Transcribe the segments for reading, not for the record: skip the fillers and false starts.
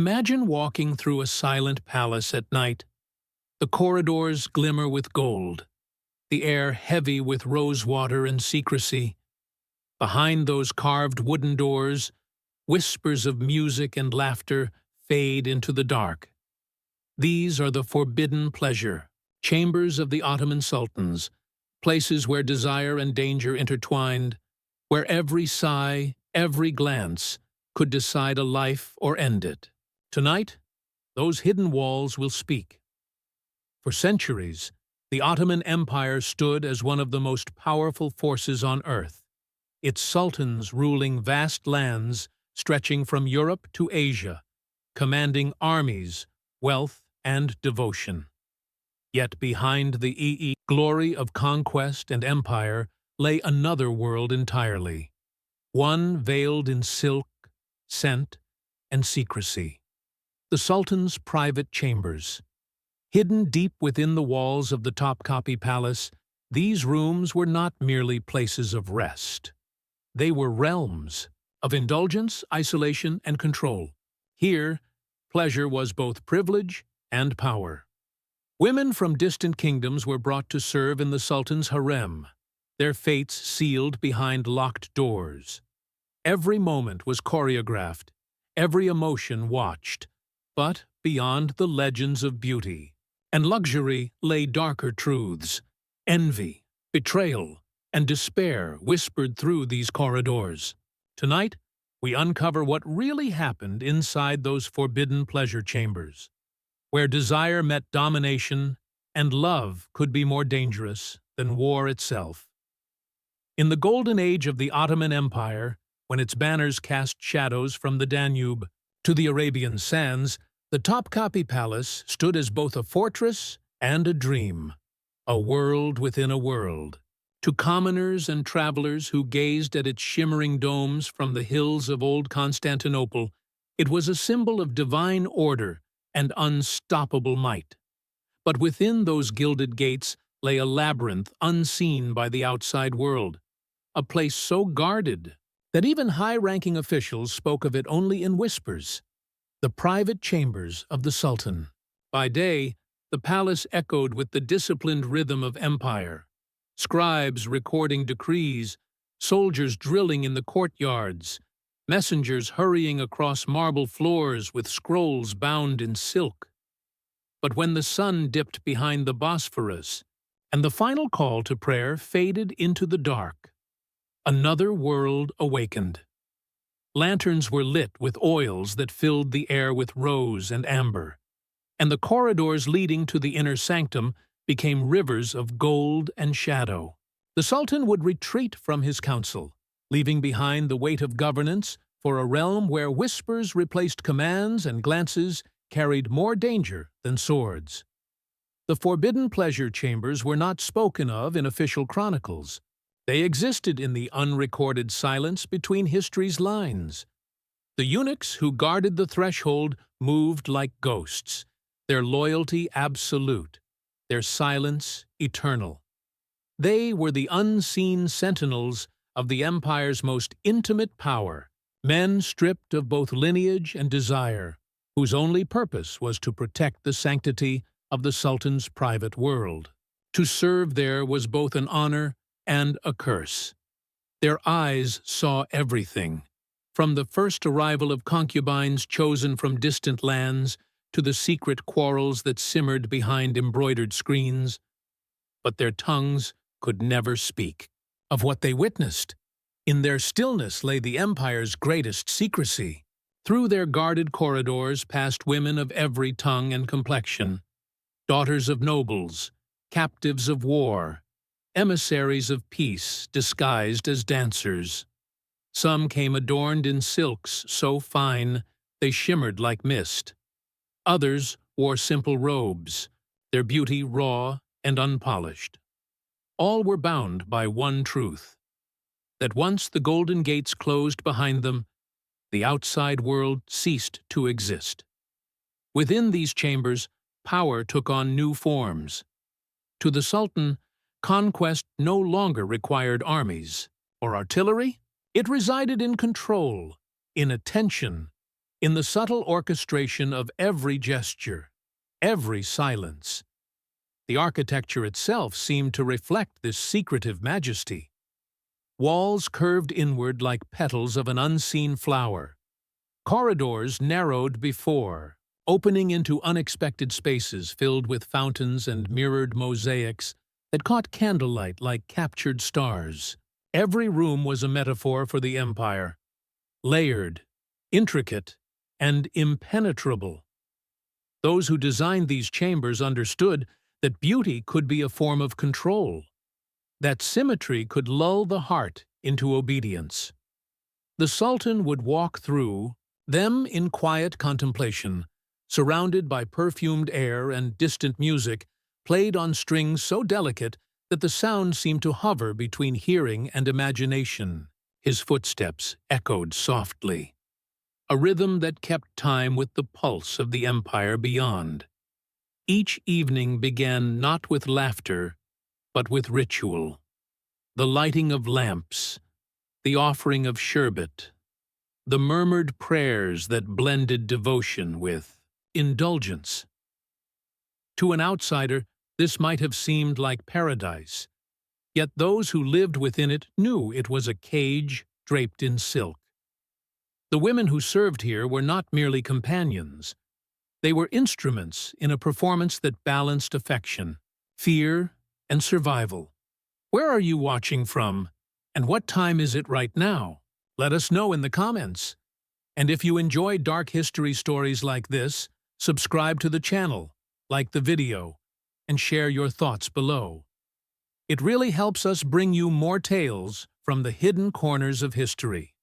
Imagine walking through a silent palace at night. The corridors glimmer with gold, the air heavy with rosewater and secrecy. Behind those carved wooden doors, whispers of music and laughter fade into the dark. These are the forbidden pleasure chambers of the Ottoman Sultans, places where desire and danger intertwined, where every sigh, every glance could decide a life or end it. Tonight, those hidden walls will speak. For centuries, the Ottoman Empire stood as one of the most powerful forces on earth, its sultans ruling vast lands stretching from Europe to Asia, commanding armies, wealth, and devotion. Yet behind the glory of conquest and empire lay another world entirely, one veiled in silk, scent, and secrecy. The Sultan's private chambers. Hidden deep within the walls of the Topkapi Palace, these rooms were not merely places of rest. They were realms of indulgence, isolation, and control. Here, pleasure was both privilege and power. Women from distant kingdoms were brought to serve in the Sultan's harem, their fates sealed behind locked doors. Every moment was choreographed, every emotion watched, but beyond the legends of beauty and luxury lay darker truths. Envy, betrayal, and despair whispered through these corridors. Tonight, we uncover what really happened inside those forbidden pleasure chambers, where desire met domination and love could be more dangerous than war itself. In the golden age of the Ottoman Empire, when its banners cast shadows from the Danube to the Arabian sands, the Topkapi Palace stood as both a fortress and a dream, a world within a world. To commoners and travelers who gazed at its shimmering domes from the hills of old Constantinople, it was a symbol of divine order and unstoppable might. But within those gilded gates lay a labyrinth unseen by the outside world, a place so guarded that even high-ranking officials spoke of it only in whispers. The private chambers of the Sultan. By day, the palace echoed with the disciplined rhythm of empire. Scribes recording decrees, soldiers drilling in the courtyards, messengers hurrying across marble floors with scrolls bound in silk. But when the sun dipped behind the Bosphorus, and the final call to prayer faded into the dark, another world awakened. Lanterns were lit with oils that filled the air with rose and amber, and the corridors leading to the inner sanctum became rivers of gold and shadow. The Sultan would retreat from his council, leaving behind the weight of governance for a realm where whispers replaced commands and glances carried more danger than swords. The forbidden pleasure chambers were not spoken of in official chronicles. They existed in the unrecorded silence between history's lines. The eunuchs who guarded the threshold moved like ghosts, their loyalty absolute, their silence eternal. They were the unseen sentinels of the empire's most intimate power, men stripped of both lineage and desire, whose only purpose was to protect the sanctity of the Sultan's private world. To serve there was both an honor and a curse. Their eyes saw everything, from the first arrival of concubines chosen from distant lands to the secret quarrels that simmered behind embroidered screens. But their tongues could never speak of what they witnessed. In their stillness lay the empire's greatest secrecy. Through their guarded corridors passed women of every tongue and complexion, daughters of nobles, captives of war, emissaries of peace disguised as dancers. Some came adorned in silks so fine they shimmered like mist. Others wore simple robes, their beauty raw and unpolished. All were bound by one truth, that once the golden gates closed behind them, the outside world ceased to exist. Within these chambers, power took on new forms. To the Sultan, conquest no longer required armies or artillery. It resided in control, in attention, in the subtle orchestration of every gesture, every silence. The architecture itself seemed to reflect this secretive majesty. Walls curved inward like petals of an unseen flower. Corridors narrowed before, opening into unexpected spaces filled with fountains and mirrored mosaics that caught candlelight like captured stars. Every room was a metaphor for the empire, layered, intricate, and impenetrable. Those who designed these chambers understood that beauty could be a form of control, that symmetry could lull the heart into obedience. The Sultan would walk through them in quiet contemplation, surrounded by perfumed air and distant music played on strings so delicate that the sound seemed to hover between hearing and imagination. His footsteps echoed softly, a rhythm that kept time with the pulse of the empire beyond. Each evening began not with laughter, but with ritual. The lighting of lamps, the offering of sherbet, the murmured prayers that blended devotion with indulgence. To an outsider, this might have seemed like paradise, yet those who lived within it knew it was a cage draped in silk. The women who served here were not merely companions. They were instruments in a performance that balanced affection, fear, and survival. Where are you watching from? And what time is it right now? Let us know in the comments. And if you enjoy dark history stories like this, subscribe to the channel, like the video, and share your thoughts below. It really helps us bring you more tales from the hidden corners of history.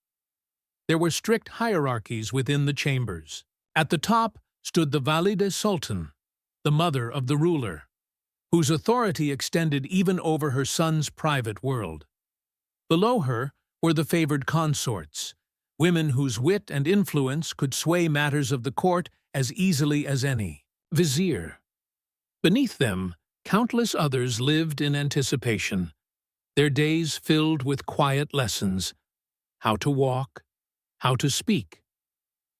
There were strict hierarchies within the chambers. At the top stood the Valide Sultan, the mother of the ruler, whose authority extended even over her son's private world. Below her were the favored consorts, women whose wit and influence could sway matters of the court as easily as any vizier. Beneath them, countless others lived in anticipation, their days filled with quiet lessons: how to walk, how to speak,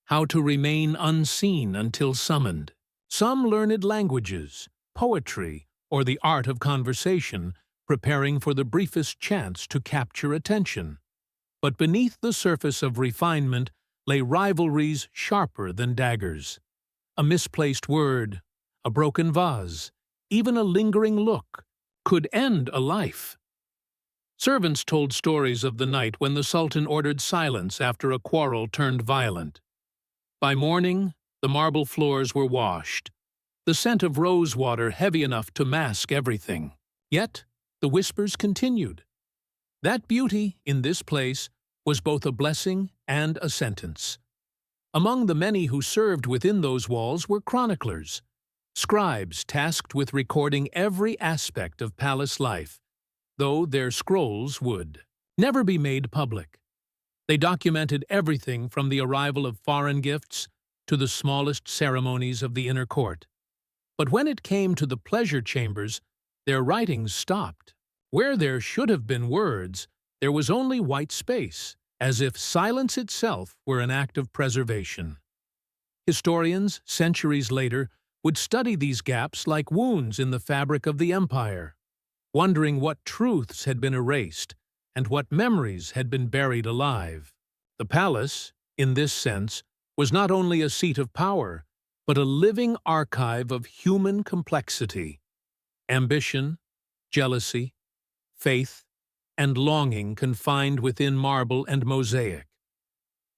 how to remain unseen until summoned. Some learned languages, poetry, or the art of conversation, preparing for the briefest chance to capture attention. But beneath the surface of refinement lay rivalries sharper than daggers. A misplaced word, a broken vase, even a lingering look could end a life. Servants told stories of the night when the Sultan ordered silence after a quarrel turned violent. By morning, the marble floors were washed, the scent of rose water heavy enough to mask everything. Yet, the whispers continued. That beauty, in this place, was both a blessing and a sentence. Among the many who served within those walls were chroniclers, scribes tasked with recording every aspect of palace life, though their scrolls would never be made public. They documented everything from the arrival of foreign gifts to the smallest ceremonies of the inner court. But when it came to the pleasure chambers, their writings stopped. Where there should have been words, there was only white space, as if silence itself were an act of preservation. Historians, centuries later, would study these gaps like wounds in the fabric of the empire, wondering what truths had been erased and what memories had been buried alive. The palace, in this sense, was not only a seat of power, but a living archive of human complexity, ambition, jealousy, faith, and longing confined within marble and mosaic.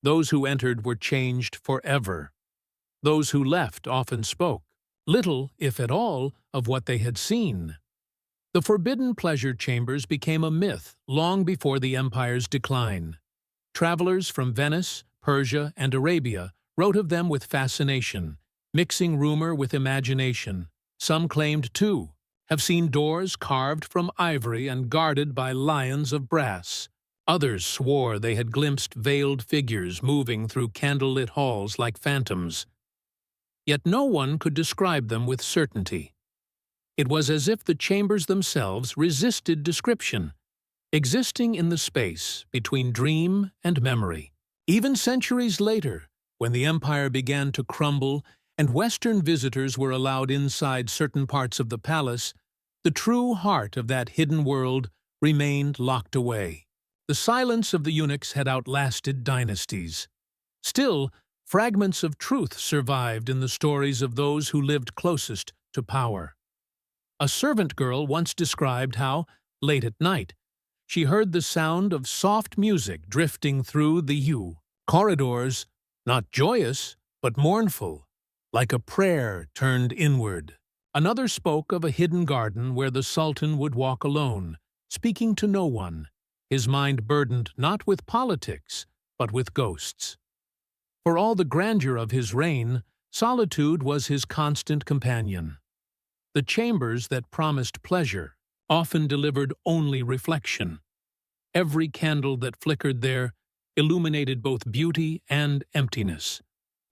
Those who entered were changed forever. Those who left often spoke little, if at all, of what they had seen. The forbidden pleasure chambers became a myth long before the empire's decline. Travelers from Venice, Persia, and Arabia wrote of them with fascination, mixing rumor with imagination. Some claimed, too, have seen doors carved from ivory and guarded by lions of brass. Others swore they had glimpsed veiled figures moving through candlelit halls like phantoms. Yet no one could describe them with certainty. It was as if the chambers themselves resisted description, existing in the space between dream and memory. Even centuries later, When the empire began to crumble and Western visitors were allowed inside certain parts of the palace, the true heart of that hidden world remained locked away. The silence of the eunuchs had outlasted dynasties. Still, fragments of truth survived in the stories of those who lived closest to power. A servant girl once described how, late at night, she heard the sound of soft music drifting through the corridors, not joyous, but mournful, like a prayer turned inward. Another spoke of a hidden garden where the Sultan would walk alone, speaking to no one, his mind burdened not with politics, but with ghosts. For all the grandeur of his reign, solitude was his constant companion. The chambers that promised pleasure often delivered only reflection. Every candle that flickered there illuminated both beauty and emptiness,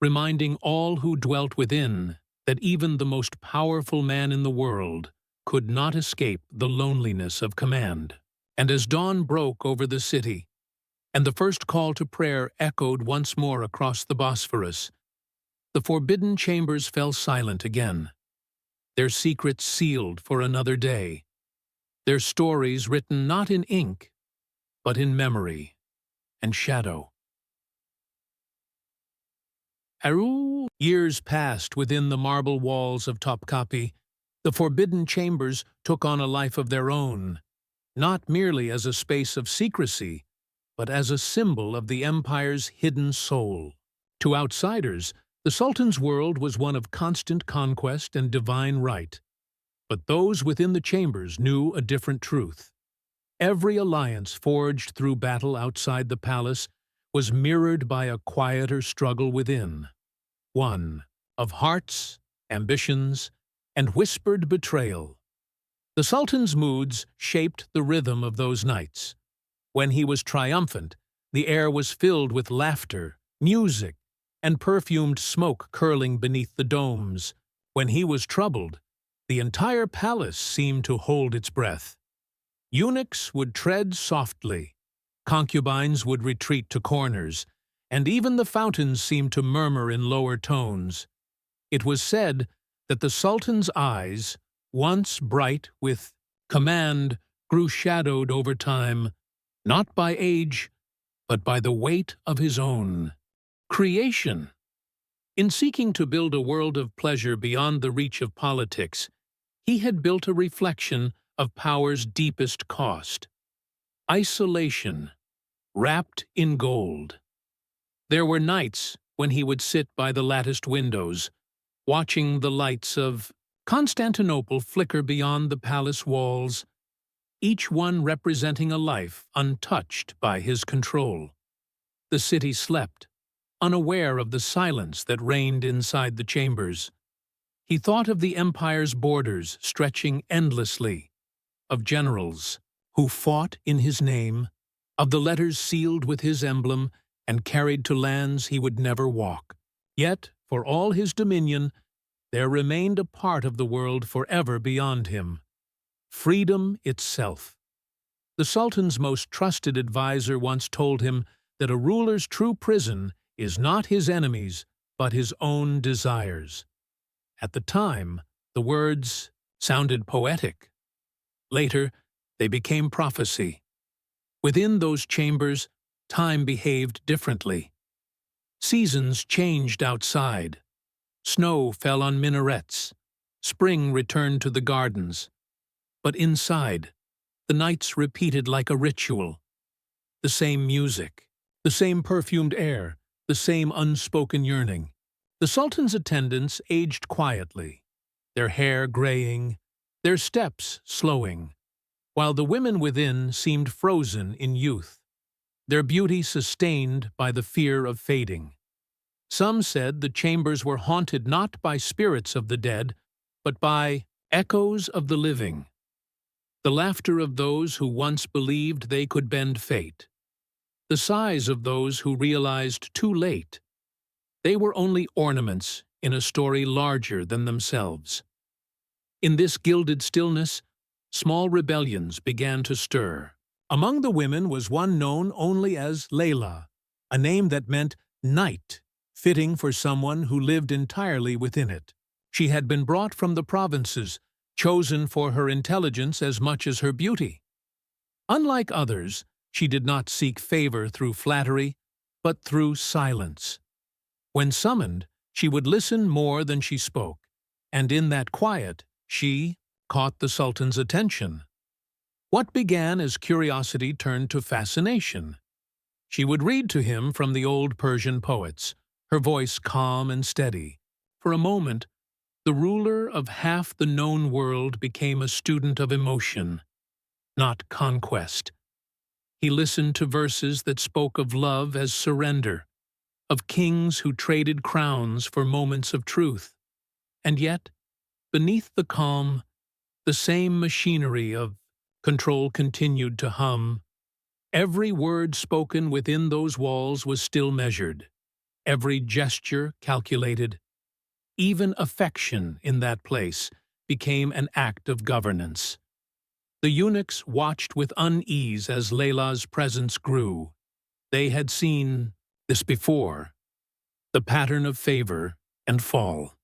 reminding all who dwelt within that even the most powerful man in the world could not escape the loneliness of command. And as dawn broke over the city, and the first call to prayer echoed once more across the Bosphorus, the forbidden chambers fell silent again, their secrets sealed for another day, their stories written not in ink, but in memory and shadow. Years passed within the marble walls of Topkapi. The forbidden chambers took on a life of their own, not merely as a space of secrecy, but as a symbol of the empire's hidden soul. To outsiders, the Sultan's world was one of constant conquest and divine right. But those within the chambers knew a different truth. Every alliance forged through battle outside the palace was mirrored by a quieter struggle within, one of hearts, ambitions, and whispered betrayal. The Sultan's moods shaped the rhythm of those nights. When he was triumphant, the air was filled with laughter, music, and perfumed smoke curling beneath the domes. When he was troubled, the entire palace seemed to hold its breath. Eunuchs would tread softly, concubines would retreat to corners, and even the fountains seemed to murmur in lower tones. It was said that the Sultan's eyes, once bright with command, grew shadowed over time, not by age, but by the weight of his own creation. In seeking to build a world of pleasure beyond the reach of politics, he had built a reflection of power's deepest cost: isolation, wrapped in gold. There were nights when he would sit by the latticed windows, watching the lights of Constantinople flicker beyond the palace walls, each one representing a life untouched by his control. The city slept, unaware of the silence that reigned inside the chambers. He thought of the empire's borders stretching endlessly, of generals who fought in his name, of the letters sealed with his emblem and carried to lands he would never walk. Yet, for all his dominion, there remained a part of the world forever beyond him: freedom itself. The Sultan's most trusted advisor once told him that a ruler's true prison is not his enemies, but his own desires. At the time, the words sounded poetic. Later, they became prophecy. Within those chambers, time behaved differently. Seasons changed outside. Snow fell on minarets. Spring returned to the gardens. But inside, the nights repeated like a ritual. The same music, the same perfumed air, the same unspoken yearning. The Sultan's attendants aged quietly, their hair graying, their steps slowing, while the women within seemed frozen in youth, their beauty sustained by the fear of fading. Some said the chambers were haunted not by spirits of the dead, but by echoes of the living, the laughter of those who once believed they could bend fate, the sighs of those who realized too late they were only ornaments in a story larger than themselves. In this gilded stillness, small rebellions began to stir. Among the women was one known only as Layla, a name that meant night fitting for someone who lived entirely within it. She had been brought from the provinces, chosen for her intelligence as much as her beauty. Unlike others, she did not seek favor through flattery, but through silence. When summoned, she would listen more than she spoke, and in that quiet, she caught the Sultan's attention. What began as curiosity turned to fascination. She would read to him from the old Persian poets, her voice calm and steady. For a moment, the ruler of half the known world became a student of emotion, not conquest. He listened to verses that spoke of love as surrender, of kings who traded crowns for moments of truth. And yet, beneath the calm, the same machinery of control continued to hum. Every word spoken within those walls was still measured, every gesture calculated. Even affection in that place became an act of governance. The eunuchs watched with unease as Layla's presence grew. They had seen this before, the pattern of favor and fall.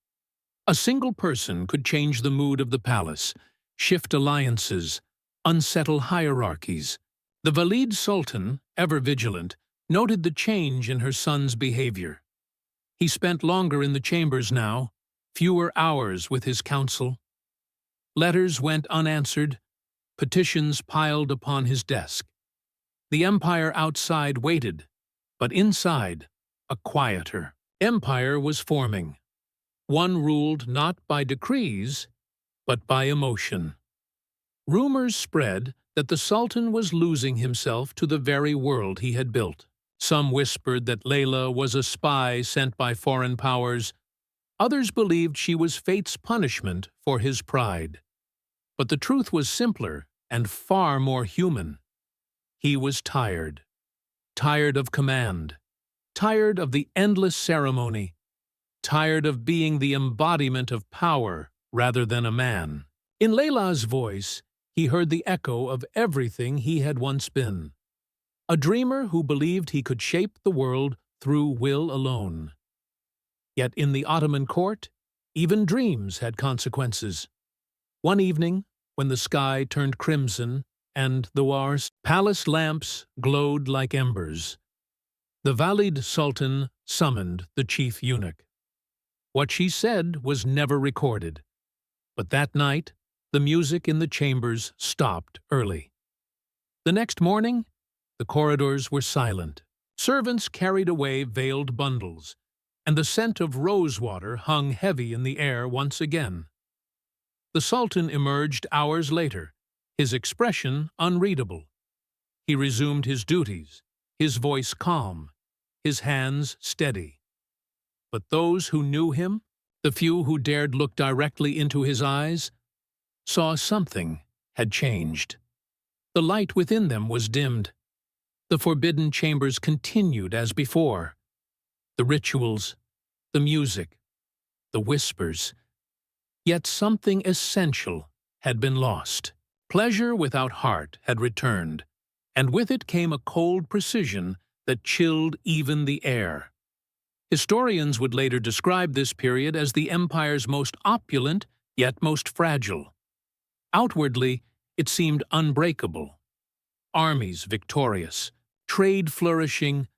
A single person could change the mood of the palace, shift alliances, unsettle hierarchies. The Valid Sultan, ever vigilant, noted the change in her son's behavior. He spent longer in the chambers now, fewer hours with his council. Letters went unanswered, petitions piled upon his desk. The empire outside waited, but inside, a quieter empire was forming. One ruled not by decrees, but by emotion. Rumors spread that the Sultan was losing himself to the very world he had built. Some whispered that Layla was a spy sent by foreign powers. Others believed she was fate's punishment for his pride. But the truth was simpler and far more human. He was tired. Tired of command. Tired of the endless ceremony. Tired of being the embodiment of power rather than a man. In Layla's voice, he heard the echo of everything he had once been. A dreamer who believed he could shape the world through will alone. Yet in the Ottoman court, even dreams had consequences. One evening, when the sky turned crimson and the war's palace lamps glowed like embers, the Valid Sultan summoned the chief eunuch. What she said was never recorded, but that night, the music in the chambers stopped early. The next morning, the corridors were silent. Servants carried away veiled bundles, and the scent of rosewater hung heavy in the air once again. The Sultan emerged hours later, his expression unreadable. He resumed his duties, his voice calm, his hands steady. But those who knew him, the few who dared look directly into his eyes, saw something had changed. The light within them was dimmed. The forbidden chambers continued as before. The rituals, the music, the whispers. Yet something essential had been lost. Pleasure without heart had returned, and with it came a cold precision that chilled even the air. Historians would later describe this period as the empire's most opulent, yet most fragile. Outwardly, it seemed unbreakable. Armies victorious, trade flourishing,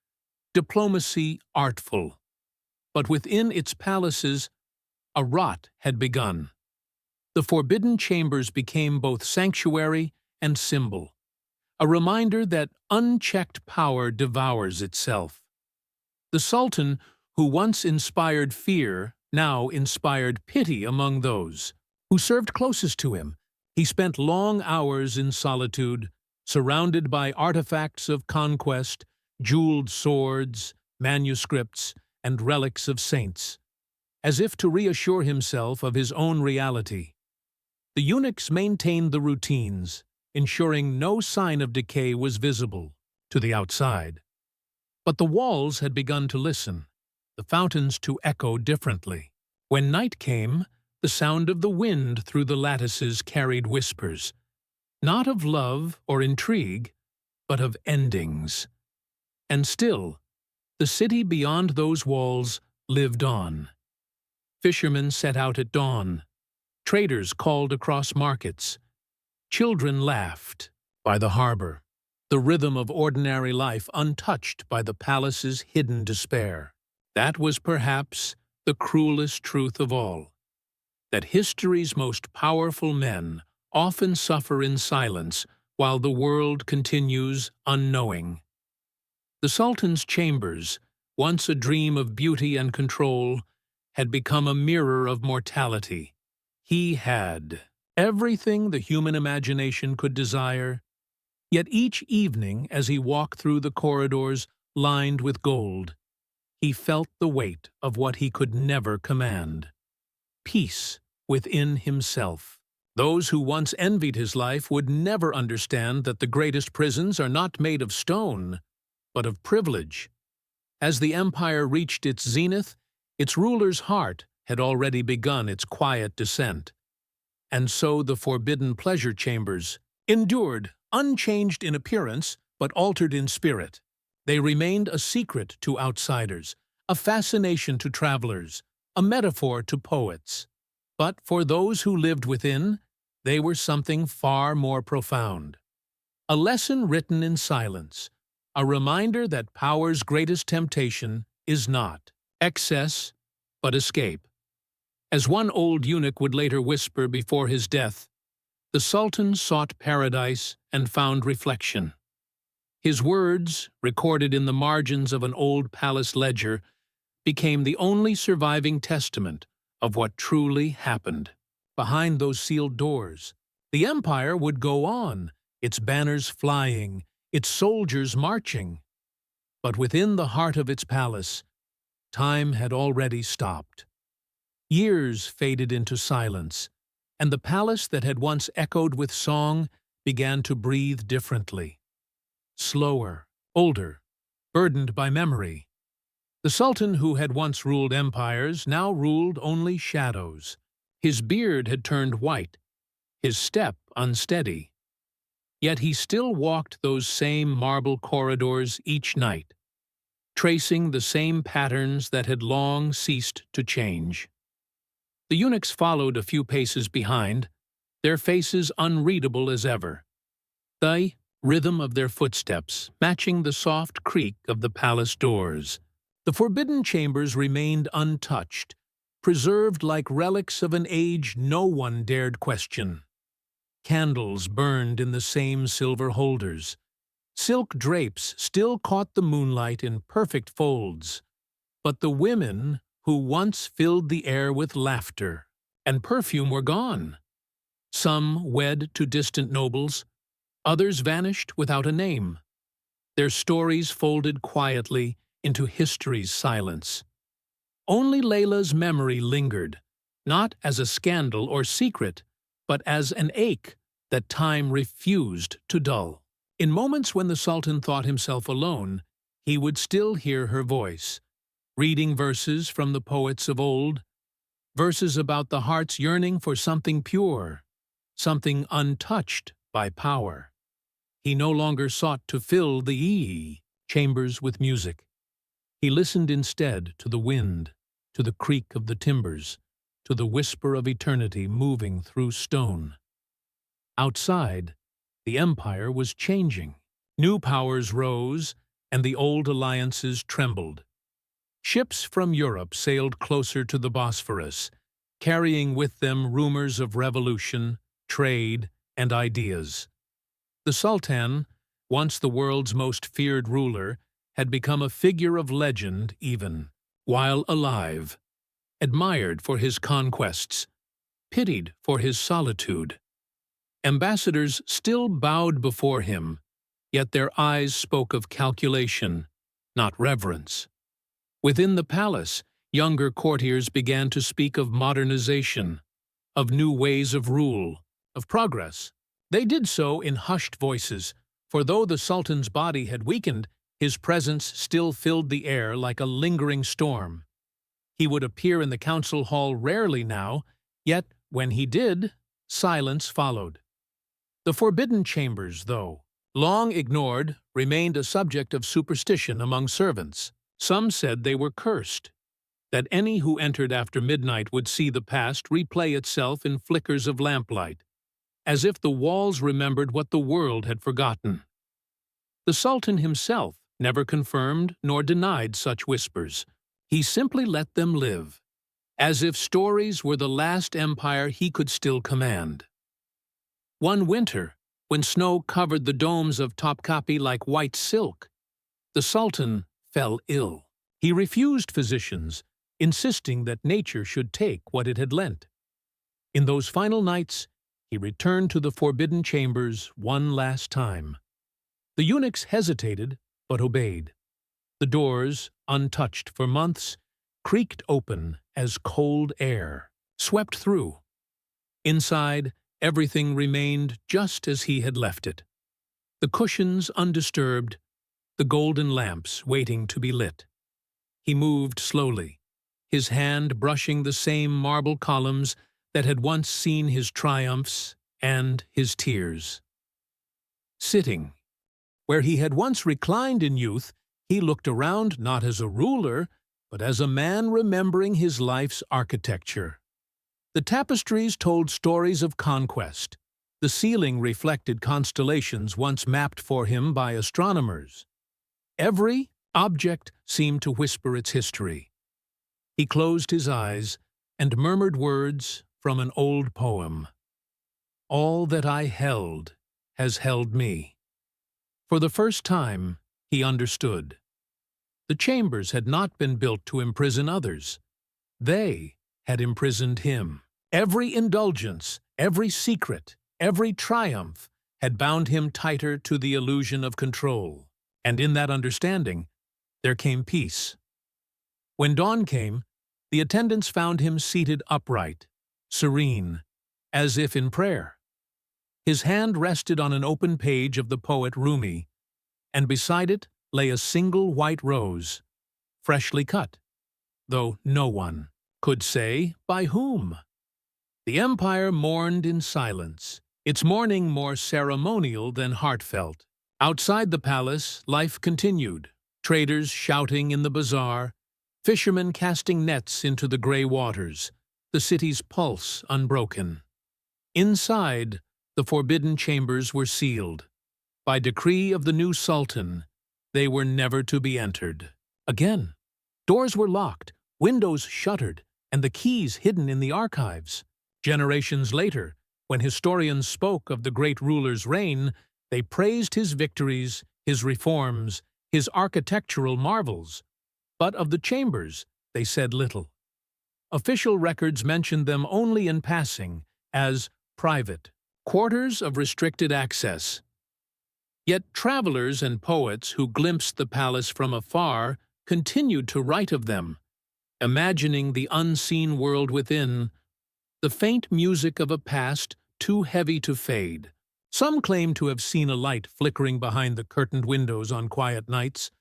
diplomacy artful. But within its palaces, a rot had begun. The forbidden chambers became both sanctuary and symbol, a reminder that unchecked power devours itself. The Sultan, who once inspired fear, now inspired pity among those who served closest to him. He spent long hours in solitude, surrounded by artifacts of conquest, jeweled swords, manuscripts, and relics of saints, as if to reassure himself of his own reality. The eunuchs maintained the routines, ensuring no sign of decay was visible to the outside. But the walls had begun to listen, the fountains to echo differently. When night came, the sound of the wind through the lattices carried whispers, not of love or intrigue, but of endings. And still, The city beyond those walls lived on. Fishermen set out at dawn. Traders called across markets. Children laughed by the harbor, the rhythm of ordinary life untouched by the palace's hidden despair. That was perhaps the cruelest truth of all, that history's most powerful men often suffer in silence while the world continues unknowing. The Sultan's chambers, once a dream of beauty and control, had become a mirror of mortality. He had everything the human imagination could desire, yet each evening as he walked through the corridors lined with gold, he felt the weight of what he could never command: peace within himself. Those who once envied his life would never understand that the greatest prisons are not made of stone, but of privilege. As the empire reached its zenith, its ruler's heart had already begun its quiet descent. And so the forbidden pleasure chambers endured, unchanged in appearance, but altered in spirit. They remained a secret to outsiders, a fascination to travelers, a metaphor to poets. But for those who lived within, they were something far more profound. A lesson written in silence, a reminder that power's greatest temptation is not excess, but escape. As one old eunuch would later whisper before his death, the Sultan sought paradise and found reflection. His words, recorded in the margins of an old palace ledger, became the only surviving testament of what truly happened. Behind those sealed doors, the empire would go on, its banners flying, its soldiers marching. But within the heart of its palace, time had already stopped. Years faded into silence, and the palace that had once echoed with song began to breathe differently. Slower, older, burdened by memory. The Sultan who had once ruled empires now ruled only shadows. His beard had turned white, his step unsteady. Yet he still walked those same marble corridors each night, tracing the same patterns that had long ceased to change. The eunuchs followed a few paces behind, their faces unreadable as ever, the rhythm of their footsteps matching the soft creak of the palace doors. The forbidden chambers remained untouched, preserved like relics of an age no one dared question. Candles burned in the same silver holders. Silk drapes still caught the moonlight in perfect folds. But the women who once filled the air with laughter and perfume were gone. Some wed to distant nobles, others vanished without a name. Their stories folded quietly into history's silence. Only Layla's memory lingered, not as a scandal or secret, but as an ache that time refused to dull. In moments when the Sultan thought himself alone, he would still hear her voice, reading verses from the poets of old, verses about the heart's yearning for something pure, something untouched by power. He no longer sought to fill the chambers with music. He listened instead to the wind, to the creak of the timbers, to the whisper of eternity moving through stone. Outside, the empire was changing. New powers rose, and the old alliances trembled. Ships from Europe sailed closer to the Bosphorus, carrying with them rumors of revolution, trade, and ideas. The Sultan, once the world's most feared ruler, had become a figure of legend even while alive, admired for his conquests, pitied for his solitude. Ambassadors still bowed before him, yet their eyes spoke of calculation, not reverence. Within the palace, younger courtiers began to speak of modernization, of new ways of rule, of progress. They did so in hushed voices, for though the Sultan's body had weakened, his presence still filled the air like a lingering storm. He would appear in the council hall rarely now, yet when he did, silence followed. The forbidden chambers, though long ignored, remained a subject of superstition among servants. Some said they were cursed, that any who entered after midnight would see the past replay itself in flickers of lamplight, as if the walls remembered what the world had forgotten. The Sultan himself never confirmed nor denied such whispers. He simply let them live, as if stories were the last empire he could still command. One winter, when snow covered the domes of Topkapi like white silk, the Sultan fell ill. He refused physicians, insisting that nature should take what it had lent. In those final nights, he returned to the forbidden chambers one last time. The eunuchs hesitated, but obeyed. The doors, untouched for months, creaked open as cold air swept through. Inside, everything remained just as he had left it. The cushions undisturbed, the golden lamps waiting to be lit. He moved slowly, his hand brushing the same marble columns that had once seen his triumphs and his tears. Sitting where he had once reclined in youth, he looked around not as a ruler, but as a man remembering his life's architecture. The tapestries told stories of conquest. The ceiling reflected constellations once mapped for him by astronomers. Every object seemed to whisper its history. He closed his eyes and murmured words from an old poem. "All that I held has held me." For the first time, he understood. The chambers had not been built to imprison others. They had imprisoned him. Every indulgence, every secret, every triumph had bound him tighter to the illusion of control. And in that understanding, there came peace. When dawn came, the attendants found him seated upright, serene, as if in prayer. His hand rested on an open page of the poet Rumi, and beside it lay a single white rose, freshly cut, though no one could say by whom. The empire mourned in silence, its mourning more ceremonial than heartfelt. Outside the palace, life continued, traders shouting in the bazaar, fishermen casting nets into the gray waters, the city's pulse unbroken. Inside, the forbidden chambers were sealed. By decree of the new Sultan, they were never to be entered again. Doors were locked, windows shuttered, and the keys hidden in the archives. Generations later, when historians spoke of the great ruler's reign, they praised his victories, his reforms, his architectural marvels. But of the chambers, they said little. Official records mentioned them only in passing, as private, quarters of restricted access. Yet travelers and poets who glimpsed the palace from afar continued to write of them, imagining the unseen world within, the faint music of a past too heavy to fade. Some claim to have seen a light flickering behind the curtained windows on quiet nights,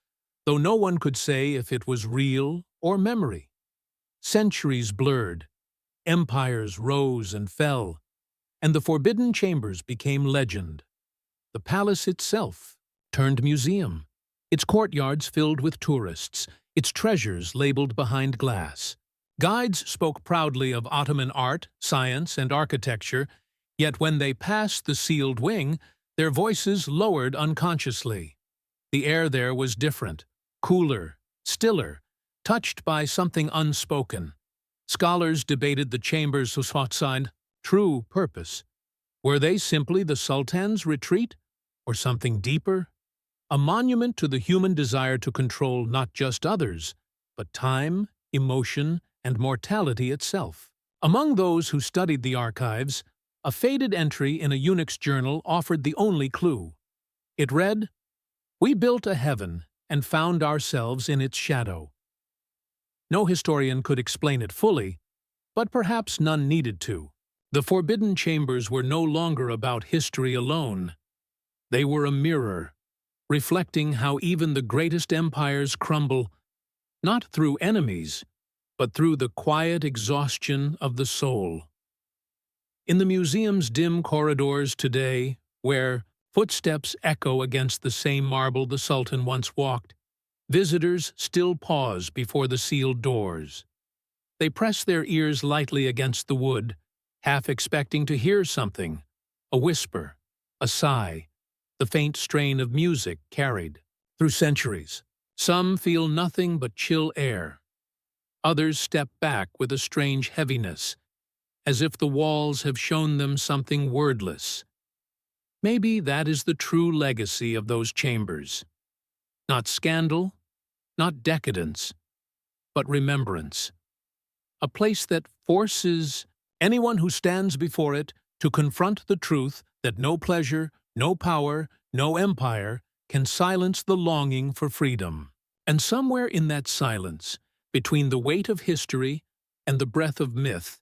though no one could say if it was real or memory. Centuries blurred, empires rose and fell, and the forbidden chambers became legend. The palace itself turned museum, its courtyards filled with tourists, its treasures labeled behind glass. Guides spoke proudly of Ottoman art, science, and architecture, yet when they passed the sealed wing, their voices lowered unconsciously. The air there was different, cooler, stiller, touched by something unspoken. Scholars debated the chambers' true purpose. Were they simply the Sultan's retreat, or something deeper? A monument to the human desire to control not just others, but time, emotion, and mortality itself. Among those who studied the archives, a faded entry in a eunuch's journal offered the only clue. It read, "We built a heaven and found ourselves in its shadow." No historian could explain it fully, but perhaps none needed to. The forbidden chambers were no longer about history alone. They were a mirror, reflecting how even the greatest empires crumble, not through enemies, but through the quiet exhaustion of the soul. In the museum's dim corridors today, where footsteps echo against the same marble the Sultan once walked, Visitors still pause before the sealed doors. They press their ears lightly against the wood, half expecting to hear something, a whisper, a sigh, the faint strain of music carried through centuries. Some feel nothing but chill air. Others step back with a strange heaviness, as if the walls have shown them something wordless. Maybe that is the true legacy of those chambers. Not scandal, not decadence, but remembrance. A place that forces anyone who stands before it to confront the truth that no pleasure, no power, no empire can silence the longing for freedom. And somewhere in that silence, between the weight of history and the breath of myth,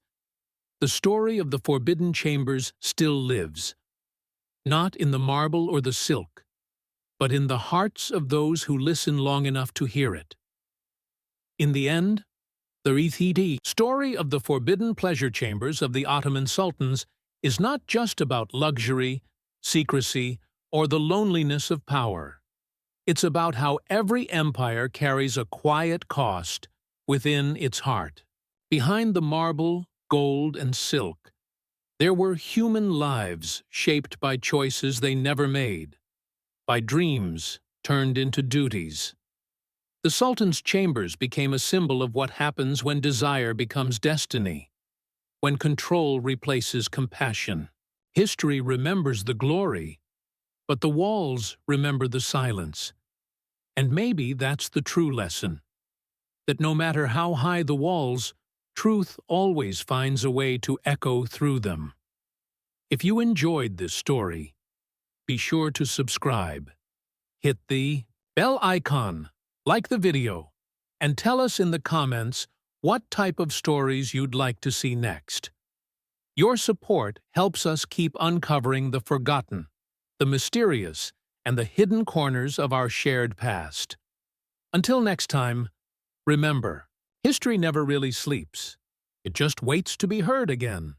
the story of the forbidden chambers still lives, not in the marble or the silk, but in the hearts of those who listen long enough to hear it. In the end, the story of the forbidden pleasure chambers of the Ottoman Sultans is not just about luxury, secrecy, or the loneliness of power. It's about how every empire carries a quiet cost within its heart. Behind the marble, gold, and silk, there were human lives shaped by choices they never made, by dreams turned into duties. The Sultan's chambers became a symbol of what happens when desire becomes destiny, when control replaces compassion. History remembers the glory, but the walls remember the silence. And maybe that's the true lesson, that no matter how high the walls, truth always finds a way to echo through them. If you enjoyed this story, be sure to subscribe, hit the bell icon, like the video, and tell us in the comments what type of stories you'd like to see next. Your support helps us keep uncovering the forgotten, the mysterious, and the hidden corners of our shared past. Until next time, remember, history never really sleeps. It just waits to be heard again.